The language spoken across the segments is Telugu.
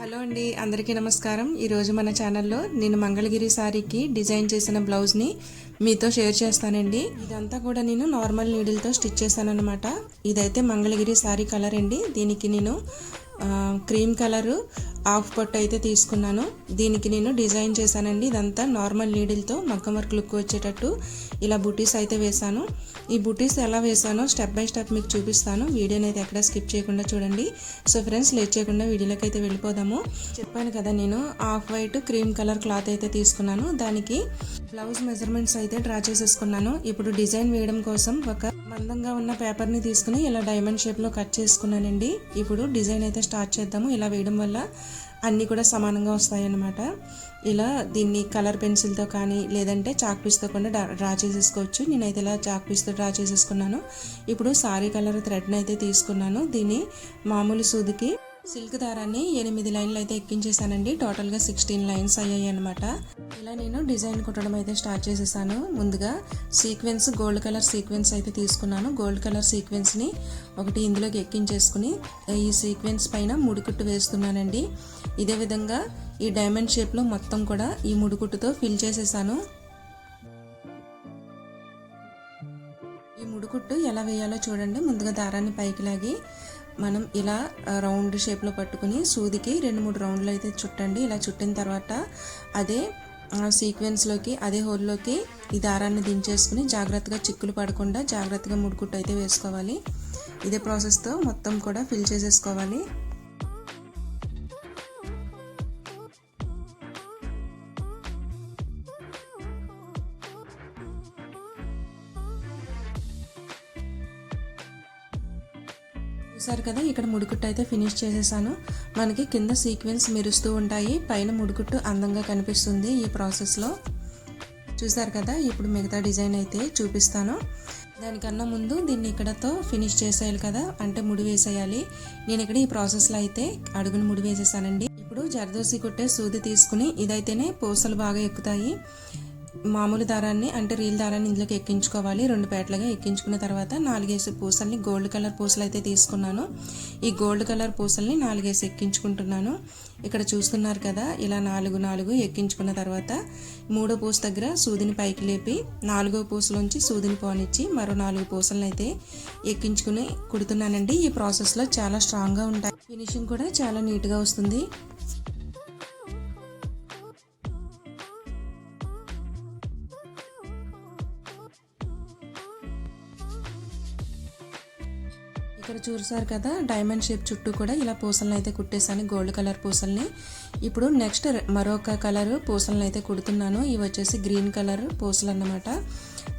హలో అండి, అందరికీ నమస్కారం. ఈరోజు మన ఛానల్లో నేను మంగళగిరి శారీకి డిజైన్ చేసిన బ్లౌజ్ని మీతో షేర్ చేస్తానండి. ఇదంతా కూడా నేను నార్మల్ నీడిల్తో స్టిచ్ చేశాను అనమాట. ఇదైతే మంగళగిరి శారీ కలర్ అండి. దీనికి నేను క్రీమ్ కలరు హాఫ్ పట్టు అయితే తీసుకున్నాను. దీనికి నేను డిజైన్ చేశానండి. ఇదంతా నార్మల్ నీడిల్తో మగ్గం వర్క్ లుక్ వచ్చేటట్టు ఇలా బుటీస్ అయితే వేశాను. ఈ బుటీస్ ఎలా వేసానో స్టెప్ బై స్టెప్ మీకు చూపిస్తాను. వీడియోని అయితే ఎక్కడ స్కిప్ చేయకుండా చూడండి. సో ఫ్రెండ్స్, లేట్ చేయకుండా వీడియోలోకి అయితే వెళ్ళిపోదాము. చెప్పాను కదా, నేను half white cream colour cloth అయితే తీసుకున్నాను. దానికి బ్లౌజ్ మెజర్మెంట్స్ అయితే డ్రా చేసేసుకున్నాను. ఇప్పుడు డిజైన్ వేయడం కోసం ఒక మందంగా ఉన్న పేపర్ని తీసుకుని ఇలా డైమండ్ షేప్లో కట్ చేసుకున్నానండి. ఇప్పుడు డిజైన్ అయితే స్టార్ట్ చేద్దాము. ఇలా వేయడం వల్ల అన్నీ కూడా సమానంగా వస్తాయి అన్నమాట. ఇలా దీన్ని కలర్ పెన్సిల్తో కానీ లేదంటే చాక్ పీస్తో కూడా డ్రా చేసేసుకోవచ్చు. నేనైతే ఇలా చాక్ పీస్తో డ్రా చేసేసుకున్నాను. ఇప్పుడు సారీ కలర్ థ్రెడ్ని అయితే తీసుకున్నాను. దీన్ని మామూలు సూదికి సిల్క్ దారాన్ని 8 లైన్లు అయితే ఎక్కించేసానండి. టోటల్గా 16 లైన్స్ అయ్యాయి అనమాట. ఇలా నేను డిజైన్ కుట్టడం అయితే స్టార్ట్ చేసేసాను. ముందుగా సీక్వెన్స్, గోల్డ్ కలర్ సీక్వెన్స్ అయితే తీసుకున్నాను. గోల్డ్ కలర్ సీక్వెన్స్ని ఒకటి ఇందులోకి ఎక్కించేసుకుని ఈ సీక్వెన్స్ పైన ముడికుట్టు వేస్తున్నానండి. ఇదే విధంగా ఈ డైమండ్ షేప్లో మొత్తం కూడా ఈ ముడికుట్టుతో ఫిల్ చేసేసాను. ఈ ముడికుట్టు ఎలా వేయాలో చూడండి. ముందుగా దారాన్ని పైకి లాగి మనం ఇలా రౌండ్ షేప్లో పట్టుకుని సూదికి 2-3 రౌండ్లు అయితే చుట్టండి. ఇలా చుట్టిన తర్వాత అదే సీక్వెన్స్లోకి, అదే హోల్లోకి ఈ దారాన్ని దించేసుకుని జాగ్రత్తగా చిక్కులు పడకుండా జాగ్రత్తగా ముడికుట్టు అయితే వేసుకోవాలి. ఇదే ప్రాసెస్తో మొత్తం కూడా ఫిల్ చేసేసుకోవాలి. చూసారు కదా, ఇక్కడ ముడికుట్టు అయితే ఫినిష్ చేసేసాను. మనకి కింద సీక్వెన్స్ మెరుస్తూ ఉంటాయి, పైన ముడికుట్టు అందంగా కనిపిస్తుంది ఈ ప్రాసెస్లో. చూసారు కదా, ఇప్పుడు మిగతా డిజైన్ అయితే చూపిస్తాను. దానికన్నా ముందు దీన్ని ఇక్కడతో ఫినిష్ చేసేయాలి కదా, అంటే ముడి వేసేయాలి. నేను ఇక్కడ ఈ ప్రాసెస్లో అయితే అడుగును ముడి వేసేసానండి. ఇప్పుడు జర్దోసి కుట్టే సూది తీసుకుని ఇదైతేనే పూసలు బాగా ఎక్కుతాయి. మామూలు దారాన్ని అంటే రీల్ దారాన్ని ఇందులోకి ఎక్కించుకోవాలి. 2 పేటలుగా ఎక్కించుకున్న తర్వాత 4 పూసల్ని గోల్డ్ కలర్ పూసలు అయితే తీసుకున్నాను. ఈ గోల్డ్ కలర్ పూసల్ని 4 ఎక్కించుకుంటున్నాను. ఇక్కడ చూస్తున్నారు కదా, ఇలా 4 ఎక్కించుకున్న తర్వాత 3వ పూస దగ్గర సూదిని పైకి లేపి 4వ పూసలోంచి సూదిని పోనిచ్చి మరో 4 పూసలను అయితే ఎక్కించుకుని కుడుతున్నానండి. ఈ ప్రాసెస్లో చాలా స్ట్రాంగ్గా ఉంటాయి. ఫినిషింగ్ కూడా చాలా నీట్గా వస్తుంది. ఇక్కడ చూసారు కదా, డైమండ్ షేప్ చుట్టూ కూడా ఇలా పూసలను అయితే కుట్టేసాను, గోల్డ్ కలర్ పూసల్ని. ఇప్పుడు నెక్స్ట్ మరొక కలర్ పూసలను అయితే కుడుతున్నాను. ఇవి వచ్చేసి గ్రీన్ కలర్ పూసలు అన్నమాట.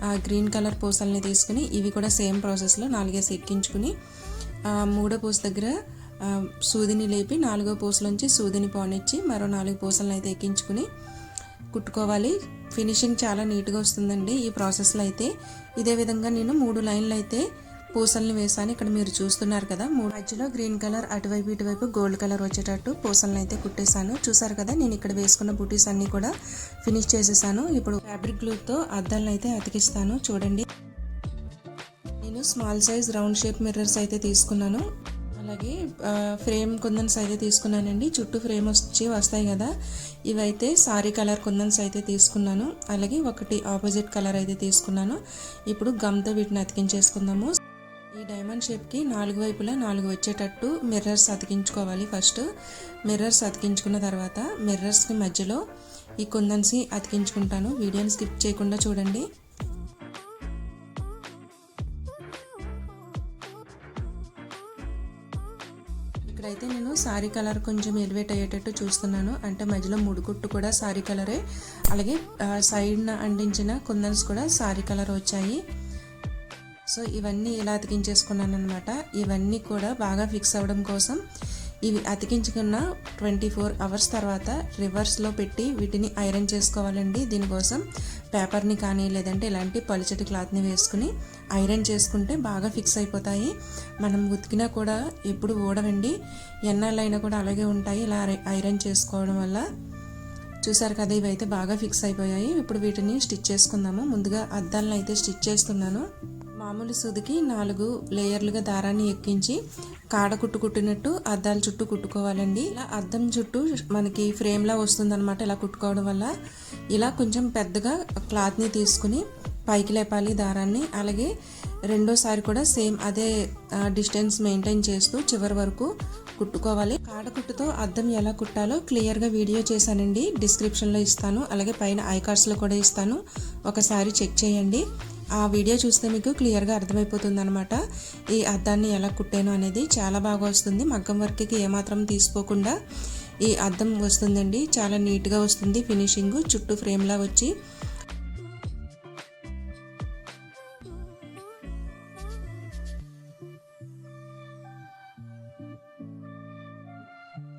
ఆ గ్రీన్ కలర్ పూసల్ని తీసుకుని ఇవి కూడా సేమ్ ప్రాసెస్లో 4 ఎక్కించుకుని 3వ పూస దగ్గర సూదిని లేపి 4వ పూసలోంచి సూదిని పోనిచ్చి మరో 4 పూసలను అయితే ఎక్కించుకుని కుట్టుకోవాలి. ఫినిషింగ్ చాలా నీట్గా వస్తుందండి ఈ ప్రాసెస్లో అయితే. ఇదే విధంగా నేను 3 లైన్లు అయితే పూసల్ని వేసాను. ఇక్కడ మీరు చూస్తున్నారు కదా, మధ్యలో గ్రీన్ కలర్ అటువైపు ఇటువైపు గోల్డ్ కలర్ వచ్చేటట్టు పూసల్ని అయితే కుట్టేశాను. చూసారు కదా, నేను ఇక్కడ వేసుకున్న బూటీస్ అన్ని కూడా ఫినిష్ చేసేసాను. ఇప్పుడు ఫ్యాబ్రిక్ గ్లూతో అద్దాలను అయితే అతికిస్తాను. చూడండి, నేను small size round shape mirrors అయితే తీసుకున్నాను. అలాగే ఫ్రేమ్ కుందన్స్ అయితే తీసుకున్నానండి. చుట్టూ ఫ్రేమ్ వస్తాయి కదా, ఇవైతే సారీ కలర్ కుందన్స్ అయితే తీసుకున్నాను. అలాగే ఒకటి ఆపోజిట్ కలర్ అయితే తీసుకున్నాను. ఇప్పుడు గమ్తో వీటిని అతికించేసుకుందాము. ఈ డైమండ్ షేప్కి 4 వైపులా 4 వచ్చేటట్టు మిర్రర్స్ అతికించుకోవాలి. ఫస్ట్ మిర్రర్స్ అతికించుకున్న తర్వాత మిర్రర్స్కి మధ్యలో ఈ కుందన్స్ని అతికించుకుంటాను. వీడియోని స్కిప్ చేయకుండా చూడండి. ఇక్కడైతే నేను సారీ కలర్ కొంచెం ఎలివేట్ అయ్యేటట్టు చూస్తున్నాను. అంటే మధ్యలో ముడికుట్టు కూడా సారీ కలరే, అలాగే సైడ్న అంటించిన కుందన్స్ కూడా సారీ కలర్ వచ్చాయి. సో ఇవన్నీ ఇలా అతికించేసుకున్నాను అనమాట. ఇవన్నీ కూడా బాగా ఫిక్స్ అవ్వడం కోసం ఇవి అతికించుకున్న 24 అవర్స్ తర్వాత రివర్స్లో పెట్టి వీటిని ఐరన్ చేసుకోవాలండి. దీనికోసం పేపర్ని కానీ లేదంటే ఇలాంటి పలుచటి క్లాత్ని వేసుకుని ఐరన్ చేసుకుంటే బాగా ఫిక్స్ అయిపోతాయి. మనం ఉతికినా కూడా ఎప్పుడు ఊడవండి, ఎన్నాళ్ళైనా కూడా అలాగే ఉంటాయి ఇలా ఐరన్ చేసుకోవడం వల్ల. చూసారు కదా, ఇవైతే బాగా ఫిక్స్ అయిపోయాయి. ఇప్పుడు వీటిని స్టిచ్ చేసుకుందాము. ముందుగా అద్దాలను అయితే స్టిచ్ చేస్తున్నాను. మామూలు సూదికి 4 లేయర్లుగా దారాన్ని ఎక్కించి కాడ కుట్టినట్టు అద్దాల చుట్టూ కుట్టుకోవాలండి. ఇలా అద్దం చుట్టూ మనకి ఫ్రేమ్లా వస్తుందన్నమాట. ఇలా కుట్టుకోవడం వల్ల ఇలా కొంచెం పెద్దగా క్లాత్ని తీసుకుని పైకి లేపాలి దారాన్ని. అలాగే రెండోసారి కూడా సేమ్ అదే డిస్టెన్స్ మెయింటైన్ చేస్తూ చివరి వరకు కుట్టుకోవాలి. కాడ కుట్టుతో అద్దం ఎలా కుట్టాలో క్లియర్గా వీడియో చేశానండి, డిస్క్రిప్షన్లో ఇస్తాను. అలాగే పైన ఐకార్డ్స్లో కూడా ఇస్తాను, ఒకసారి చెక్ చేయండి. ఆ వీడియో చూస్తే మీకు క్లియర్గా అర్థమైపోతుంది అనమాట. ఈ అద్దాన్ని ఎలా కుట్టాను అనేది చాలా బాగా వస్తుంది. మగ్గం వర్క్కి ఏమాత్రం తీసుకోకుండా ఈ అద్దం వస్తుందండి. చాలా నీట్గా వస్తుంది ఫినిషింగ్, చుట్టూ ఫ్రేమ్లా వచ్చి.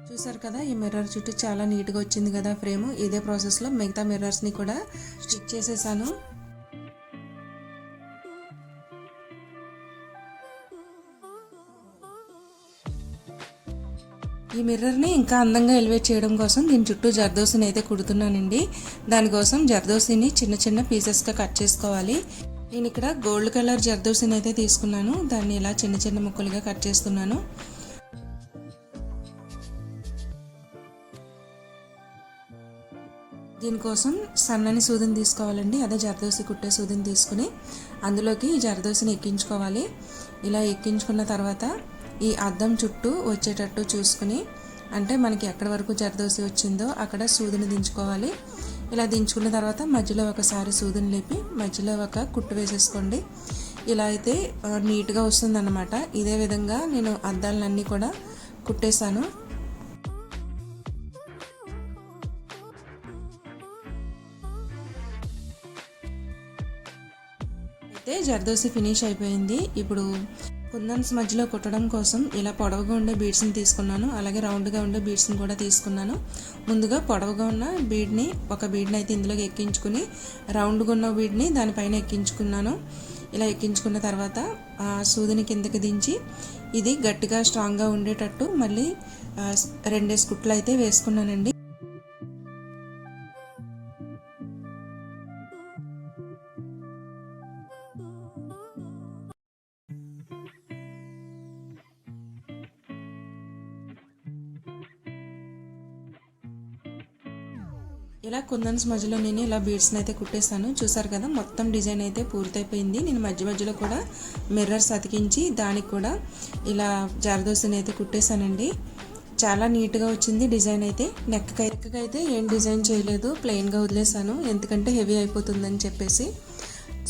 చూసారు కదా, ఈ మిర్రర్ చుట్టూ చాలా నీట్గా వచ్చింది కదా ఫ్రేమ్. ఇదే ప్రాసెస్లో మిగతా మిర్రర్స్ని కూడా స్టిచ్ చేసేసాను. ఈ మిర్రర్ని ఇంకా అందంగా ఎలివేట్ చేయడం కోసం దీని చుట్టూ జర్దోసిని అయితే కుడుతున్నానండి. దానికోసం జర్దోసిని చిన్న చిన్న పీసెస్గా కట్ చేసుకోవాలి. నేను ఇక్కడ గోల్డ్ కలర్ జర్దోసిని అయితే తీసుకున్నాను. దాన్ని ఇలా చిన్న చిన్న ముక్కలుగా కట్ చేస్తున్నాను. దీనికోసం సన్నని సూదిని తీసుకోవాలండి. అదే జర్దోసి కుట్టే సూదిని తీసుకుని అందులోకి ఈ జర్దోసిని ఎక్కించుకోవాలి. ఇలా ఎక్కించుకున్న తర్వాత ఈ అద్దం చుట్టూ వచ్చేటట్టు చూసుకుని, అంటే మనకి ఎక్కడి వరకు జర్దోసి వచ్చిందో అక్కడ సూదిని దించుకోవాలి. ఇలా దించుకున్న తర్వాత మధ్యలో ఒకసారి సూదిని లేపి మధ్యలో ఒక కుట్టు వేసేసుకోండి. ఇలా అయితే నీట్గా వస్తుందన్నమాట. ఇదే విధంగా నేను అద్దాలన్నీ కూడా కుట్టేశాను. అయితే జర్దోసి ఫినిష్ అయిపోయింది. ఇప్పుడు కుందన్స్ మధ్యలో కుట్టడం కోసం ఇలా పొడవుగా ఉండే బీడ్స్ని తీసుకున్నాను. అలాగే రౌండ్గా ఉండే బీడ్స్ని కూడా తీసుకున్నాను. ముందుగా పొడవుగా ఉన్న బీడ్ని ఒక బీడ్ని అయితే ఇందులోకి ఎక్కించుకుని రౌండ్గా ఉన్న బీడ్ని దానిపైన ఎక్కించుకున్నాను. ఇలా ఎక్కించుకున్న తర్వాత ఆ సూదిని కిందకి దించి ఇది గట్టిగా స్ట్రాంగ్గా ఉండేటట్టు మళ్ళీ 2 కుట్లు అయితే వేసుకున్నానండి. ఇలా కుందన్స్ మధ్యలో నేను ఇలా బీడ్స్ని అయితే కుట్టేస్తాను. చూసారు కదా, మొత్తం డిజైన్ అయితే పూర్తయిపోయింది. నేను మధ్యలో కూడా మిర్రర్స్ అతికించి దానికి కూడా ఇలా జర్దోసిని అయితే కుట్టేశానండి. చాలా నీట్గా వచ్చింది డిజైన్ అయితే. నెక్కకి అయితే ఏం డిజైన్ చేయలేదు, ప్లెయిన్గా వదిలేసాను, ఎందుకంటే హెవీ అయిపోతుందని చెప్పేసి.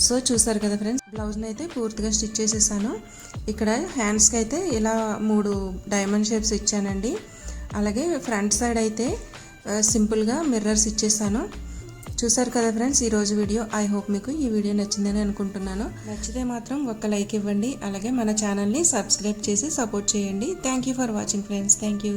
సో చూసారు కదా ఫ్రెండ్స్, బ్లౌజ్ని అయితే పూర్తిగా స్టిచ్ చేసేసాను. ఇక్కడ హ్యాండ్స్కి అయితే ఇలా 3 డైమండ్ షేప్స్ ఇచ్చానండి. అలాగే ఫ్రంట్ సైడ్ అయితే సింపుల్గా మిర్రర్స్ ఇచ్చేసాను. చూసారు కదా ఫ్రెండ్స్ ఈరోజు వీడియో. ఐ హోప్ మీకు ఈ వీడియో నచ్చిందని అనుకుంటున్నాను. నచ్చితే మాత్రం ఒక లైక్ ఇవ్వండి. అలాగే మన ఛానల్ని సబ్స్క్రైబ్ చేసి సపోర్ట్ చేయండి. Thank you for watching friends. Thank you.